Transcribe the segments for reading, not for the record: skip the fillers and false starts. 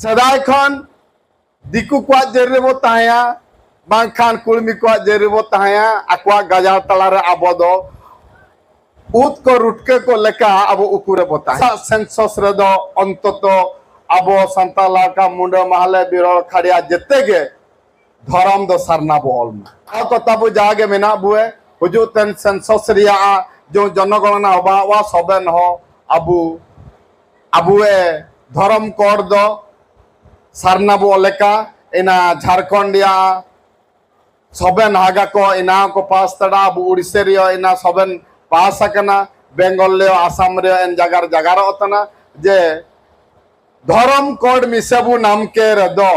सदाय खन दिकु को जेरे बो ताया बांखान कुलमी को जेरे बो ताया अक्वा गजार तलारे आबो दो उत को रुटके को लेका अब उकुरे बो ताया सेंसस रे दो अंततो अब संताला का मुंडे महले बिरल खड़िया जते गे धरम दो सरना बोल आ को तब जागे मेना बुए हुजु तेन सेंसस रिया जो जनगणना होबा वा सबेन हो अबु अबुए धरम कोड दो सरना बोलेका इना झारखंडिया सबेन हागा को इना को पास तड़ा अबु उड़ीसा रियो इना सबेन पास सकना बेंगल ले आसाम रे एन जगार जगार होतना जे धर्म कोड मिसेबु नाम के रदो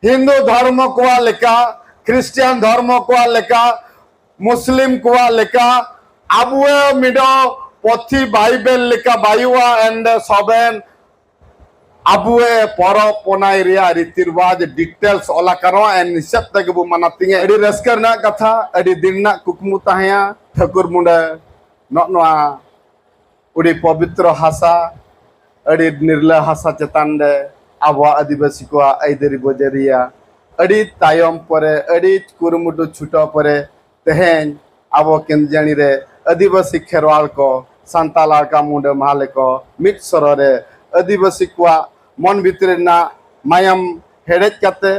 हिंदू धर्म को लेका क्रिश्चियन धर्म को लेका मुस्लिम को लेका अबुए मिडो पोथी बाइबल लेका बायुआ एंड सबेन अबुए पर पोनाई रिया रीति रिवाज डिटेल्स ओला करो एन निसेप तक बु मनातिंगे एडी रस्कर ना कथा एडी दिन ना कुकमु ताया ठाकुर मुंडे नोआ उडी पवित्र हासा एडी निर्ला हासा चेतान दे आबो आदिवासी को आइदरी बजरिया एडी तायम परे एडी कुरुमुटु छुटो परे तेहेन आबो केंजानी रे आदिवासी खेरवाल को सांताला का मुंडे माले को मिट सररे आदिवासी को मन भितर ना मायम हेडेज काते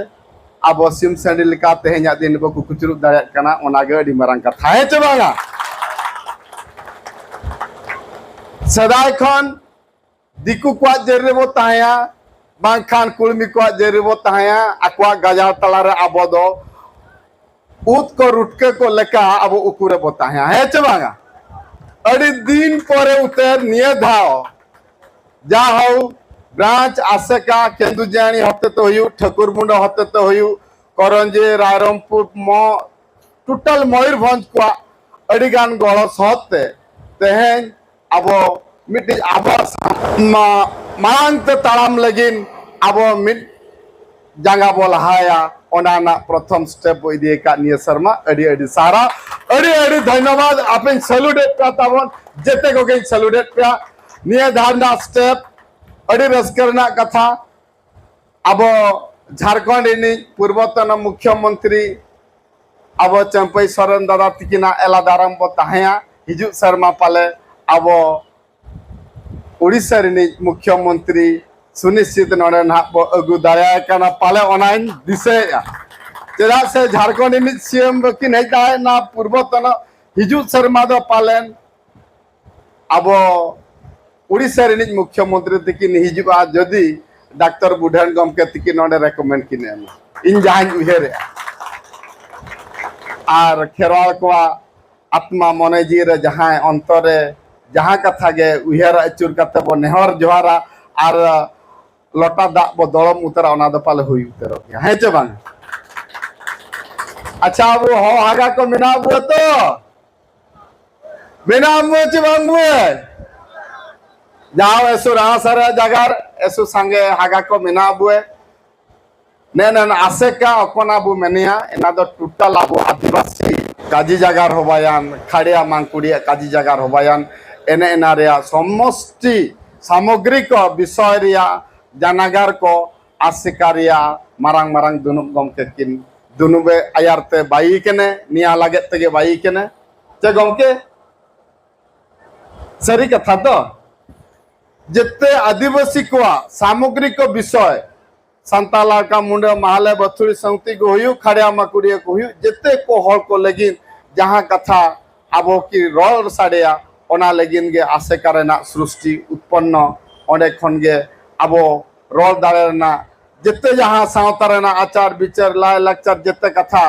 आबो सिम सैंडल लेका तेहेnya दिन को कुचुरु दाया कना ओनागे अडी मारांग कथा हे चे बांगा सदाय खन दिकु को जेरे बो ताया बांखान कुलमी को जेरे बो ताया अक्वा गजार तलारे आबो दो उत को रुटके को लेका अब उकुरे बो ताया हे चे बांगा अडी दिन परे उतर निये धाव जा हो ब्रांच आसेका केंदुजानी हते तो हुयु ठाकुर मुंडा हते तो हुयु करंजे रायरमपुर मो टोटल मयूरभंज को अडिगान गळ सहते तेहेन अबो मिट आबो मांग ते तालाम लगिन अबो मिट जांगा बोल हाया ओनाना प्रथम स्टेप इदी का निय शर्मा अडी अडी सारा अडी धन्यवाद आपन सैल्यूट का तावन जेते को के सैल्यूट पे निय धारना स्टेप अड़ी रसकरना कथा अब झारखंड इनी पूर्वतन मुख्यमंत्री अब चंपई सोरेन दादा तिकिना एला दाराम बो ताया हिजु शर्मा पाले अब उड़ीसा रिनी मुख्यमंत्री सुनिश्चित नोडे ना अगु दाया कना पाले ऑनलाइन दिसे चेदा से झारखंड इनी सीएम बकिन हेता ना पूर्वतन हिजु शर्मा दो पालेन अब उड़ीसा रिनी मुख्यमंत्री तिकिन हिजुआ जदि डॉक्टर बुढ़ान गमके तिकिन नोडे रेकमेंड किने इन जहां उहेरे आर खेरवाल को आत्मा मने जी रे जहां अंतरे जहां कथा गे उहेर अचुर कते बो नेहर जोहारा आर लोटा दा बो दलम उतरा ओना द पाले हुई उतरो हे चे बांग अच्छा वो हो हागा को मिना बो तो बिना मो चे बांग बो जाओ ऐसो रहा सारा जगार ऐसो संगे हागा को मिना बुए नेन आसे का अपना बु मेनिया एना दो टोटल आबो आदिवासी काजी जगार होबायान खाड़िया मांकुड़िया काजी जगार होबायान एने एना रिया समष्टि सामग्रिक विषय रिया जनागार को आसिकारिया मारांग मारांग दुनुब गमके किन दुनुबे आयारते बाई केने निया लागे तगे बाई केने जे गमके सरी कथा तो जिते आदिवासी को सामग्रिक विषय सांताला का मुंडे महले बथुड़ी संगति को हुयु खड़िया मकुड़िया को हुयु जिते को हल को लगिन जहां कथा आबो की रोल साड़िया ओना लगिन गे आसे करना सृष्टि उत्पन्न ओंडे खन गे आबो रोल दारेना जिते जहां सावतारेना आचार विचार लाय लक्चर जिते कथा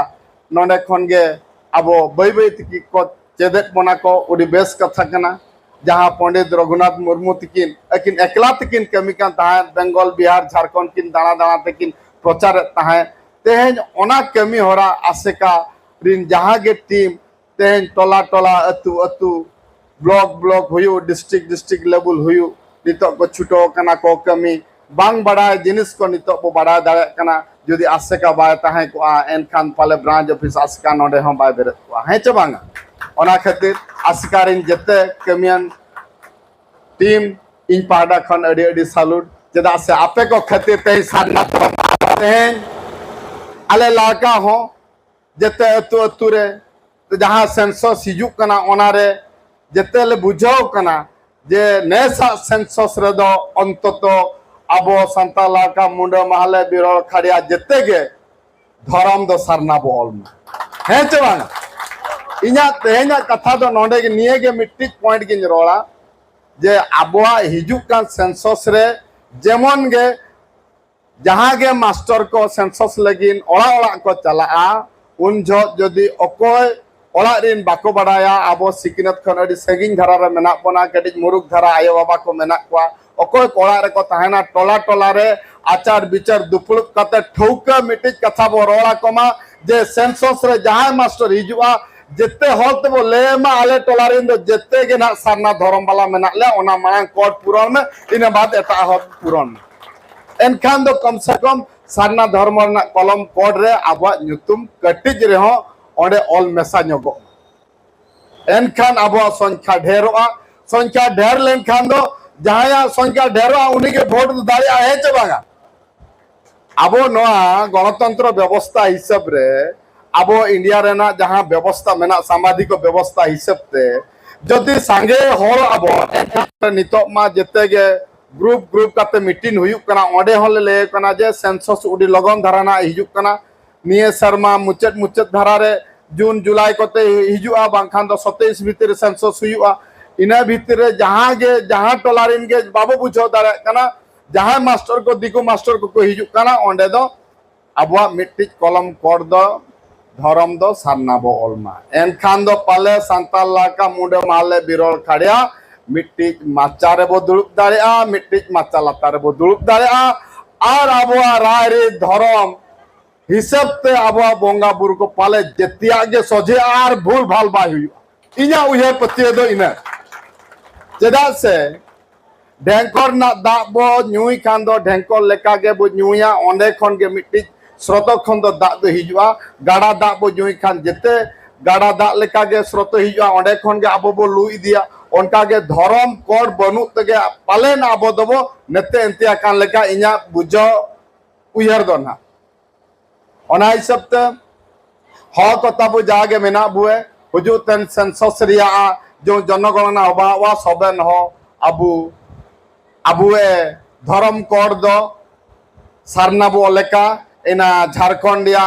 नोंडे खन गे आबो बै बै तिकी को चेदेत बना को उडी बेस कथा कना जहां पंडित रघुनाथ मुर्मू तिकिन अकिन एकला तिकिन कमिकान ताहे बेंगल बिहार झारखंड किन दाना दाना तिकिन प्रचार ताहे तेहेन ओना कमी होरा आसेका रिन जहां गे टीम तेहेन टोला टोला अतु अतु ब्लॉक ब्लॉक हुयु डिस्ट्रिक्ट लेवल हुयु नितो को छुटो कना को कमी बांग बड़ा जिनिस को नितो को बड़ा दाड़ा कना जदि आसेका बाय ताहे को एनखान पाले ब्रांच ऑफिस आसेका नोडे हम बाय बेरे को हे च बांगा ओना खातिर आसिकारिन जते कमियन टीम इन पाड़ा खन अडी अडी सैल्यूट चेदा से आपे को खातिर ते सारना तेन आले लाका हो जेते अतु अतु रे जहां सेंसस हिजुक कना ओनारे जेते ले बुझाव कना जे नेसा सेंसस रे दो अंततो अबो संताल लाका मुंडा महले बिरल खड़िया जेते गे धर्म दो सारना बो ऑलमा है चे बांग इना तेना कथा दो नोंडे के निये के मिट्टी पॉइंट के रोड़ा जे अबवा हिजुक कान सेंसस रे जेमन गे जहां गे मास्टर को सेंसस लगिन ओड़ा ओड़ा को चला उन जो जदि अकोय ओड़ा रिन बाको बडाया आबो सिकनत खन अडी सगिन धारा रे मेना पना कडी मुरुक धारा आयो बाबा को मेना क्वा अकोय कोड़ा रे को ताहेना टोला टोला रे आचार विचार दुपुलुक कते ठौका मिटी कथा बो रोड़ा कोमा जे सेंसस रे जहां मास्टर हिजुआ जेते होत बो लेमा आले टोला रिन दो जेते गे ना सारना धरम वाला मेना ले ओना मांग कोड पुरन में इने बाद एटा होत पुरन एनखान दो कम से कम सारना धर्म कलम कोड रे आबा नुतुम कटिज रे हो ओडे ऑल मेसा न्योगो एनखान आबा संख्या ढेर लेनखान दो जहां संख्या ढेरोआ उनी के वोट दाड़िया है चे बागा आबो नोआ गणतंत्र व्यवस्था हिसाब रे आबो इंडिया रेना जहां व्यवस्था मेना सामाजिक व्यवस्था हिसाब ते जदि सांगे होल आबो नितो मा जेते गे ग्रुप काते मीटिंग हुयुक कना ओडे होले ले कना जे सेंसस उडी लगन धाराना हिजुक कना निये शर्मा मुचत धारा रे जून जुलाई कोते हिजुआ बांखान दो 27 भीतर सेंसस हुयुआ इना भीतर जहां टोलारिन के बाबू बुझो दारे कना जहां मास्टर को दिको मास्टर को हिजुक कना ओंडे दो अबवा मिट्टी कलम कोड दो धरम दो सारना बो ओलमा एनखान दो पाले संताल लाका मुंडे माले बिरल खड़िया मिट्टी माचा रे बो दुड़ुब दाड़िया मिट्टी माचा लाता रे बो दुड़ुब दाड़िया और अबवा राय रे धरम हिसाब ते अबवा बोंगा बुरु को पाले जेतिया गे सोझे आर भूल भाल बाय हुई इना उहे पतिय दो इना चेदा से ढेंकर ना दा बो न्यूई खान दो ढेंकर लेका गे बो न्यूया ओंडे खन गे मिट्टी स्रोत खन दो दा दो हिजुआ गाड़ा दा बो न्यूई खान जेते गाड़ा दा लेका गे स्रोत हिजुआ ओंडे खन गे आबो बो लुई दिया उनका के धर्म कोड बनु तगे पाले ना आबो दबो नेते एंतिया कान लेका इना बुझो उयहर दो ना ओना हिसाब ते हो को तबु जागे मेना बुए हुजु तेन सेंसस रिया जो जनगणना होबा वा सबेन हो अबुए धर्म कोड दो सारना बो लेका इना झारखंडिया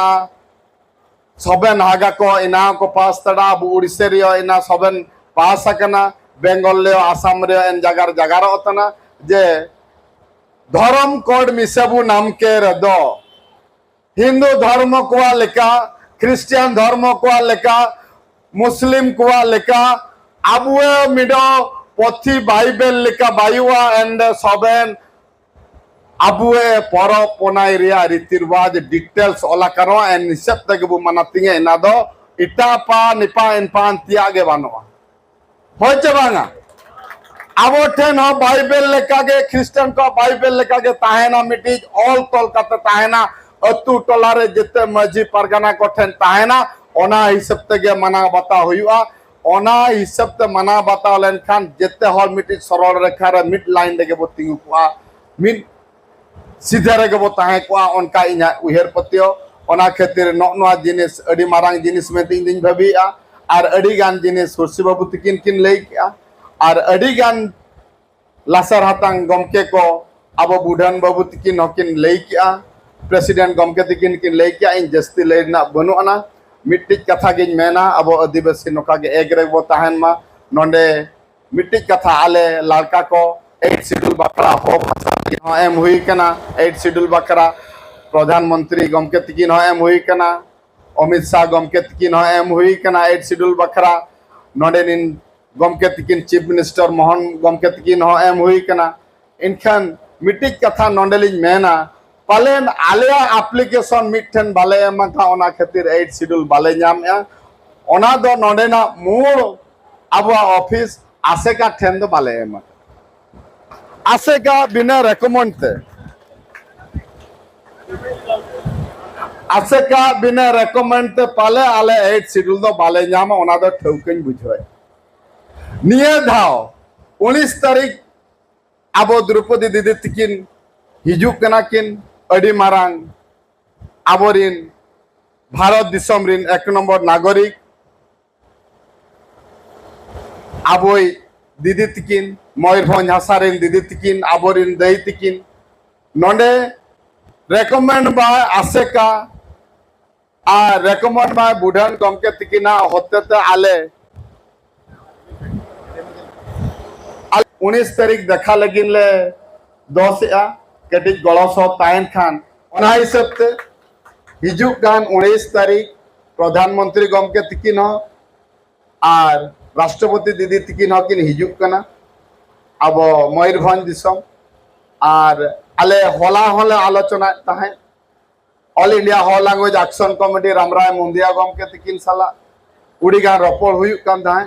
सबेन हागा को इना को पास तड़ा अबु उड़ीसा रिया इना सबेन पास सकना बेंगल ले आसाम रे एन जगार होतना जे धर्म कोड मिसेबु नाम के रदो हिंदू धर्म को लेका क्रिश्चियन धर्म को लेका मुस्लिम को लेका अबुए मिडो पोथी बाइबल लेका बायुआ एंड सबेन अबुए पर पोनाई रिया रीति रिवाज डिटेल्स ओला करो एन निसब तगबु मनातिंगे इना दो इटा पा निपा इन पान तियागे बानोआ होचे बांगा आबो ठेन हो बाइबल लेका गे क्रिश्चियन को बाइबल लेका गे ताहेना मिटिज ऑल तोल कते ताहेना अतु टोला रे जेते मजी परगना को ठेन ताहेना ओना हिसाब ते मना बता हुआ ओना हिसाब ते मना बता लेन खान जेते हॉल मिटिज सरल रेखा रे मिड लाइन देगे बोतिंग कुआ मिड सीधे रे गबो ताहे कुआ उनका इना उहेर पतियो ओना खातिर नोआ जिनिस अडी मारांग जिनिस में तीन दिन भाबिया और अडी गान जिनिस हुरसी बाबू तकिन किन लई किया और अडी गान लासर हातांग गमके को अबो बुढ़ान बाबू तकिन हकिन लई किया प्रेसिडेंट गमके तकिन किन लई किया इन जस्ती लई ना बनुआना मिट्टी कथा गिन मेना अबो आदिवासी नोका गे एग रे बो ताहन मा नोंडे मिट्टी कथा आले लड़का को 8 शेड्यूल बकरा हो भाषा एम हुई कना 8 शेड्यूल बकरा प्रधानमंत्री गमके तकिन एम हुई कना अमित शाह गमके तकिन एम हुई कना 8 शेड्यूल बकरा नोंडे निन गमके तकिन चीफ मिनिस्टर मोहन गमके तकिन एम हुई कना इनखान मिट्टी कथा नोंडे लिन मेना पालेन आलिया एप्लीकेशन मिठन बाले एमा ओना खातिर 8 शेड्यूल बाले नामया ओना दो नोंडेना मूल आबा ऑफिस आसेका ठेन दो बाले एमा आसेका बिना रेकमेंड ते आसेका बिना रेकमेंड ते पाले आले 8 शेड्यूल दो बाले नाम ओना दो ठौकन बुझोय निये धाव 19 तारीख आबो द्रौपदी दीदी तकिन हिजुक कना किन अडी मारांग आबोरिन भारत दिसम रिन एक नंबर नागरिक आबोई दीदी तकिन मयूरभंज हासारिन दीदी तकिन आबोरिन दई तकिन नोंडे रेकमेंड बाय आसेका आ रेकमेंड बाय बुढ़ान गमके तकिना होते आले 19 तारीख देखा लगिन ले 10 कटी गड़सो तायन खान ओना हिसाब ते हिजुक गान 19 तारीख प्रधानमंत्री गमके तकिन हो और राष्ट्रपति दीदी तकिन हो किन हिजुक कना अब मयूरभंज दिसम और आले होला होले आलोचना ताहे all India hall language action committee रामराय मुंदिया गमके तकिन साला उड़ीगान रपड़ हुयुक कान ताहे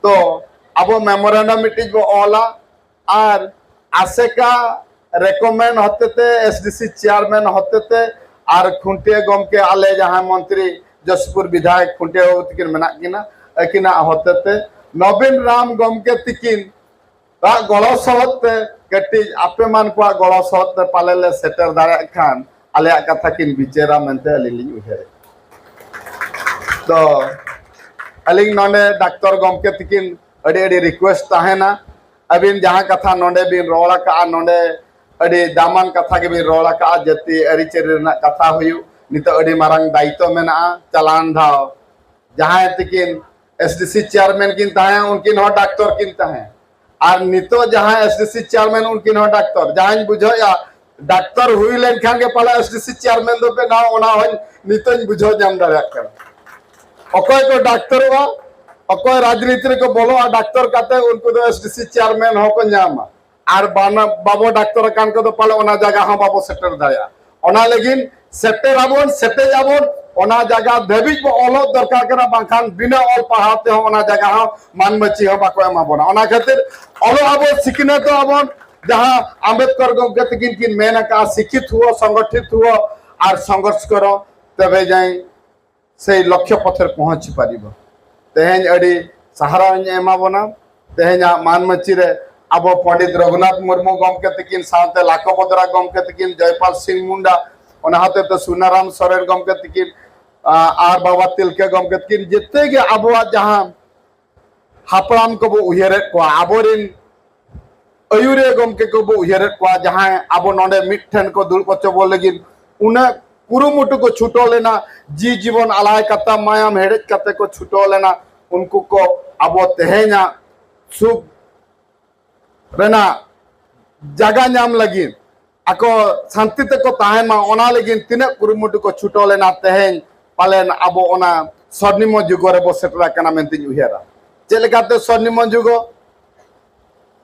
तो अब मेमोरेंडम मिटिज बो ऑला और आसेका रेकमेंड होते एसडीसी चेयरमैन होते और खुंटिया गमके आले जहां मंत्री जसपुर विधायक खुंटिया तकिन मेना किना अकिना होते नवीन राम गमके तकिन गड़ो सहत कटी आपे मान को गड़ो सहत पाले सेटर दाड़ा खान आले कथा किन विचेरा मनते अलिली उहेरे तो अलिंग नोंडे डॉक्टर गमके तकिन अड़ी अड़ी रिक्वेस्ट ताहेना अबिन जहां कथा नोंडे बिन रोड़ा का नोंडे अड़ी दामान कथा के बिन रोड़ा का जति अरिचेरी रना कथा हुयु नितो अड़ी मारंग दायित्व मेना चलान धाव जहां तकिन एसडीसी चेयरमैन किन ताहे उनकिन हो डॉक्टर किन ताहे और नितो जहां एसडीसी चेयरमैन उनकिन हो डॉक्टर जहां बुझो या डॉक्टर हुई लेन खान के पहले एसडीसी चेयरमैन दो पे ना ओना हो नितो बुझो जाम दाड़ा कर अकोय को डॉक्टर हुआ अकोय राजनीति को बोलो और डॉक्टर काते उनको तो एसडीसी चेयरमैन हो को जामा और बाबो डॉक्टर कान को तो पहले ओना जगह हां बाबो सेटर दाया ओना लेकिन सेटर आबोन सेटे जाबोन ओना जगह देबिज बो ओलो दरकार करा बाखान बिना ऑल पढ़ाते हो ओना जगह हां मानमची हो बाको एमा बोना ओना खातिर ओलो आबो सिकने तो आबोन जहां अंबेडकर गमके तकिन किन मेना का शिक्षित हुआ संगठित हुआ और संघर्ष करो तबे जाई से लक्ष्य पथर पहुंच पारिबो तेहेन अड़ी सहारा एमा बना तेहेन मानमची रे अब पंडित रघुनाथ मुर्मू गमके तकिन साथे लाखो बदरा गमके तकिन जयपाल सिंह मुंडा ओना हाते तो सुनाराम सोरेन गमके तकिन आर बाबा तिलके गमके तकिन जिते के आबवा जहां हापराम को बो उहेरे को आबोरिन अयुरे गमके को बो उहेरे को जहां आबो नोंडे मिठन को दुल को चबो लगिन उना कुरुमुटु को छुटो लेना जी जीवन आलाय कता मायाम हेडेज कते को छुटो लेना उनको को आबो तेहेना सुख रेना जगह नाम लगिन आको शांति ते को ताहेमा ओना लगिन तिने कुरुमुटु को छुटो लेना तेहेन पालेन आबो ओना स्वर्णिम जुगो रे बो सेटरा कना मेनति उहेरा चेलकाते स्वर्णिम जुगो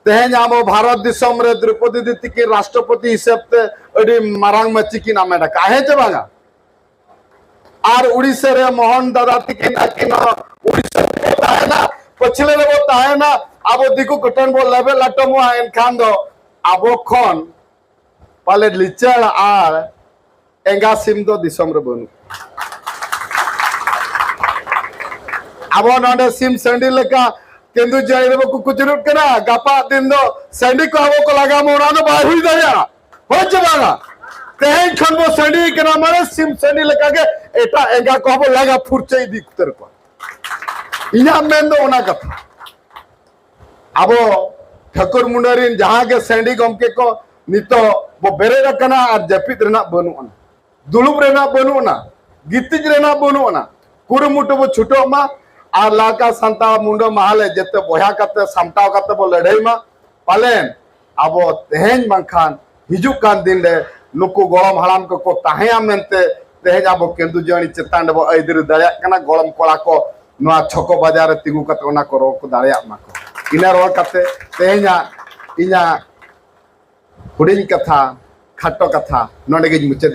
तेहेन आबो भारत दिसम रे द्रौपदी दीदी की राष्ट्रपति हिसाब ते अडी मारांग मची की नामे डा काहे चे बागा आर उड़ीसा रे मोहन दादा तिकी नाकिन उड़ीसा रे ताहेना पछले रे बो ताहेना आबो दिकु कटन बो लेवल अटमो आइन खान दो आबो खन पाले लिचल आर एंगा सिम दो दिसम रे बनु आबो नोंडे सिम संडी लेका केंदु जाई रे को कुचरुट कना गापा दिन दो संडी को आबो को लगा मोना दो बाहर हुई दया हो जबागा तेहेन खन बो संडी कना माने सिम संडी लेका के एटा एंगा को आबो लगा फुरचई दिक्तर को इना मेन दो ओना कथा आबो ठाकुर मुंडरिन जहां के संडी गमके को नितो बो बेरे रकना और जपित रेना बनुना दुलुब रेना बनुना गितिज रेना बनुना कुरुमुटु बो छुटो मा और लाका संता मुंडो महाले जते बोया कते सामटाव कते बो लड़ाई मा पालेन आबो तेहेन बांखान हिजुक कान दिन ले नुकु गोलम हराम को ताहेया मेनते तेहेन आबो केंदु जणी चेतान बो आइदिर दाया कना गोलम कोला को नोआ छको बाजार रे तिगु कते ओना को रो को दाया माको इना रोल कते तेहेना इना हुडिन कथा खाटो कथा नोंडे गे मुचे